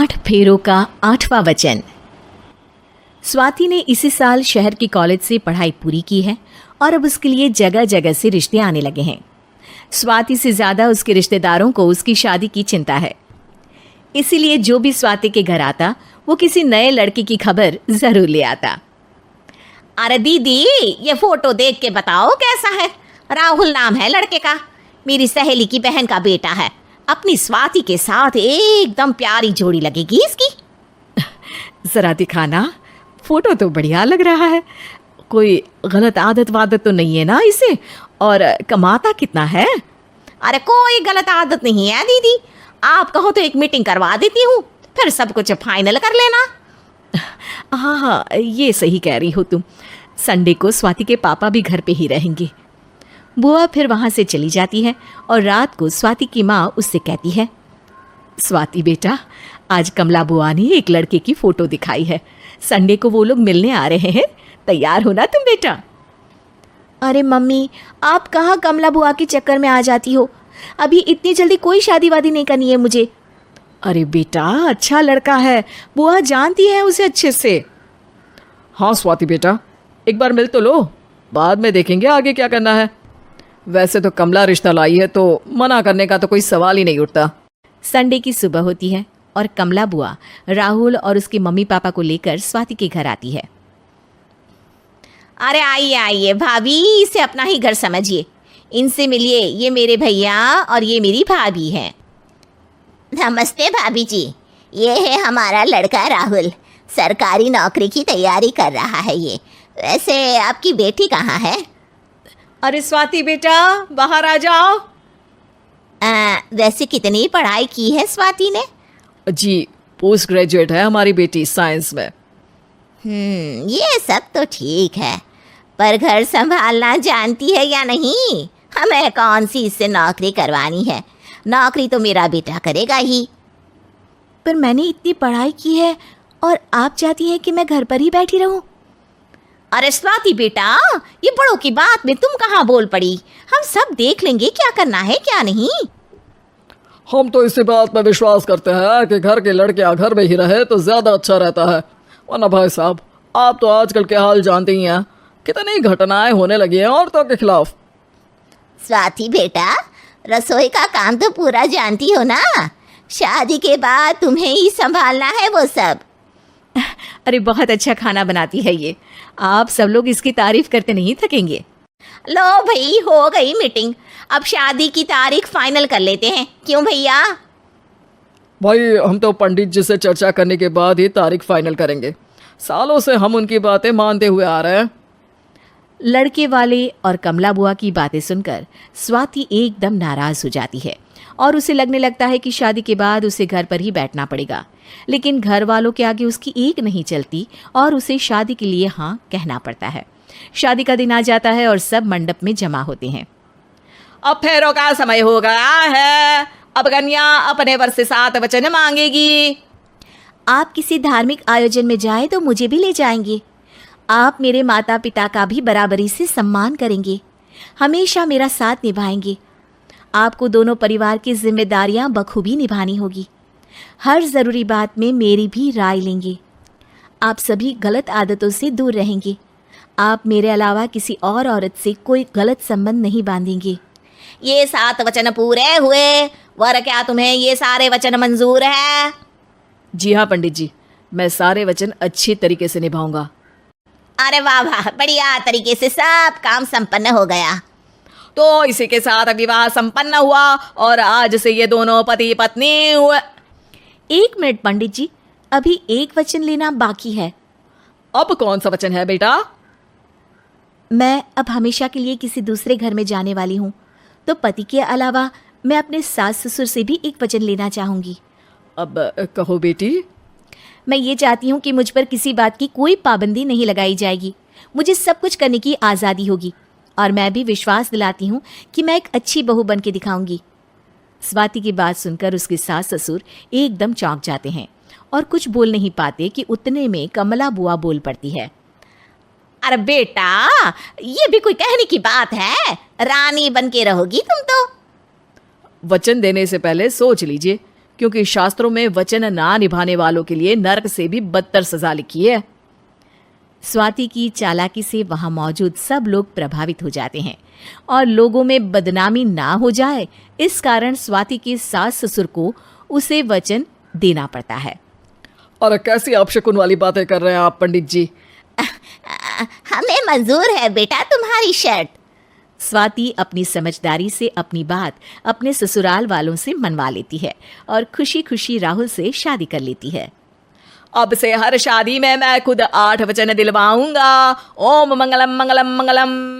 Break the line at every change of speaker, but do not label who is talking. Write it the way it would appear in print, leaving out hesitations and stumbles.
8 फेरों का 8वां वचन। स्वाति ने इसी साल शहर के कॉलेज से पढ़ाई पूरी की है और अब उसके लिए जगह जगह से रिश्ते आने लगे हैं। स्वाति से ज़्यादा उसके रिश्तेदारों को उसकी शादी की चिंता है, इसीलिए जो भी स्वाति के घर आता वो किसी नए लड़के की खबर ज़रूर ले आता।
अरे दीदी, ये फोटो देख के बताओ कैसा है। राहुल नाम है लड़के का, मेरी सहेली की बहन का बेटा है। अपनी स्वाति के साथ एकदम प्यारी जोड़ी लगेगी इसकी।
ज़रा दिखाना, फोटो तो बढ़िया लग रहा है। कोई गलत आदत वादत तो नहीं है ना इसे? और कमाता कितना है?
अरे कोई गलत आदत नहीं है दीदी, आप कहो तो एक मीटिंग करवा देती हूँ, फिर सब कुछ फाइनल कर लेना।
हाँ, ये सही कह रही हो तुम। संडे को स्वाति के पापा भी घर पे ही रहेंगे। बुआ फिर वहाँ से चली जाती है और रात को स्वाति की माँ उससे कहती है, स्वाति बेटा, आज कमला बुआ ने एक लड़के की फ़ोटो दिखाई है। संडे को वो लोग मिलने आ रहे हैं, तैयार हो ना तुम बेटा।
अरे मम्मी, आप कहाँ कमला बुआ के चक्कर में आ जाती हो? अभी इतनी जल्दी कोई शादी वादी नहीं करनी है मुझे।
अरे बेटा, अच्छा लड़का है, बुआ जानती है उसे अच्छे से। हाँ स्वाति बेटा, एक बार मिल तो लो, बाद में देखेंगे आगे क्या करना है। वैसे तो कमला रिश्ता लाई है तो मना करने का तो कोई सवाल ही नहीं उठता। संडे की सुबह होती है और कमला बुआ राहुल और उसके मम्मी पापा को लेकर स्वाति के घर आती है।
अरे आइए आइए भाभी, इसे अपना ही घर समझिए, इनसे मिलिए। ये मेरे भैया और ये मेरी भाभी हैं।
नमस्ते भाभी जी, ये है हमारा लड़का राहुल, सरकारी नौकरी की तैयारी कर रहा है ये। वैसे आपकी बेटी कहाँ है?
अरे स्वाति बेटा, बाहर आ जाओ।
वैसे कितनी पढ़ाई की है स्वाति ने?
जी, पोस्ट ग्रेजुएट है हमारी बेटी साइंस में।
ये सब तो ठीक है, पर घर संभालना जानती है या नहीं? हमें कौन सी इससे नौकरी करवानी है, नौकरी तो मेरा बेटा करेगा ही।
पर मैंने इतनी पढ़ाई की है और आप चाहती हैं कि मैं घर पर ही बैठी रहूं?
अरे स्वाति बेटा, ये बड़ों की बात में तुम कहाँ बोल पड़ी? हम सब देख लेंगे क्या करना है क्या नहीं।
हम तो इसी बात पर विश्वास करते हैं कि घर के लड़के घर में ही रहे तो ज़्यादा अच्छा रहता है। वरना भाई साहब, आप तो आजकल के हाल जानते ही हैं, कितनी घटनाएं होने लगी हैं औरतों के खिलाफ।
स्वाति बेटा, रसोई का काम तो पूरा जानती हो ना? शादी के बाद तुम्हें ही संभालना है वो सब।
अरे बहुत अच्छा खाना बनाती है ये, आप सब लोग इसकी तारीफ करते नहीं थकेंगे।
लो भाई, हो गई मीटिंग, अब शादी की तारीख फाइनल कर लेते हैं, क्यों भैया?
भाई, हम तो पंडित जी से चर्चा करने के बाद ही तारीख फाइनल करेंगे। सालों से हम उनकी बातें मानते हुए आ रहे हैं।
लड़के वाले और कमला बुआ की बातें सुनकर स्वाति एकदम नाराज हो जाती है और उसे लगने लगता है कि शादी के बाद उसे घर पर ही बैठना पड़ेगा। लेकिन घर वालों के आगे उसकी एक नहीं चलती और उसे शादी के लिए हाँ कहना पड़ता है। शादी का दिन आ जाता है और सब मंडप में जमा होते हैं।
अब फेरों का समय हो गया है, अब कन्या अपने वर से 7 वचन मांगेगी।
आप किसी धार्मिक आयोजन में जाए तो मुझे भी ले जाएंगे। आप मेरे माता पिता का भी बराबरी से सम्मान करेंगे, हमेशा मेरा साथ निभाएंगे। आपको दोनों परिवार की जिम्मेदारियां बखूबी निभानी होगी। हर ज़रूरी बात में मेरी भी राय लेंगे। आप सभी गलत आदतों से दूर रहेंगे। आप मेरे अलावा किसी और औरत से कोई गलत संबंध नहीं बांधेंगे।
ये 7 वचन पूरे हुए, वर क्या तुम्हें ये सारे वचन मंजूर है?
जी हाँ पंडित जी, मैं सारे वचन अच्छी तरीके से निभाऊंगा।
अरे वाह वाह, बढ़िया तरीके से सब काम संपन्न हो गया।
तो इसी के साथ विवाह संपन्न हुआ और आज से ये दोनों पति पत्नी हुए।
1 मिनट पंडित जी, अभी एक वचन लेना बाकी है।
अब कौन सा वचन है बेटा?
मैं अब हमेशा के लिए किसी दूसरे घर में जाने वाली हूँ, तो पति के अलावा मैं अपने सास ससुर से भी एक वचन लेना चाहूँगी।
अब कहो बेटी।
मैं ये चाहती हूँ कि मुझ पर किसी बात की कोई पाबंदी नहीं लगाई जाएगी। मुझे सब कुछ करने की आज़ादी होगी और मैं भी विश्वास दिलाती हूँ कि मैं एक अच्छी बहू बन के दिखाऊंगी। स्वाति की बात सुनकर उसके सास ससुर एकदम चौंक जाते हैं और कुछ बोल नहीं पाते कि उतने में कमला बुआ बोल पड़ती है।
अरे बेटा, ये भी कोई कहने की बात है? रानी बन के रहोगी तुम तो।
वचन देने से पहले सोच लीजिए क्योंकि शास्त्रों में वचन ना निभाने वालों के लिए नरक से भी बदतर सजा लिखी है।
स्वाति की चालाकी से वहां मौजूद सब लोग प्रभावित हो जाते हैं और लोगों में बदनामी ना हो जाए, इस कारण स्वाति के सास ससुर को उसे वचन देना पड़ता है।
अरे कैसी अपशकुन वाली बातें कर रहे हैं आप पंडित जी।
हमें मंजूर है बेटा तुम्हारी शर्त।
स्वाति अपनी समझदारी से अपनी बात अपने ससुराल वालों से मनवा लेती है और खुशी खुशी राहुल से शादी कर लेती है।
अब से हर शादी में मैं खुद 8 वचन दिलवाऊंगा। ओम मंगलम मंगलम मंगलम।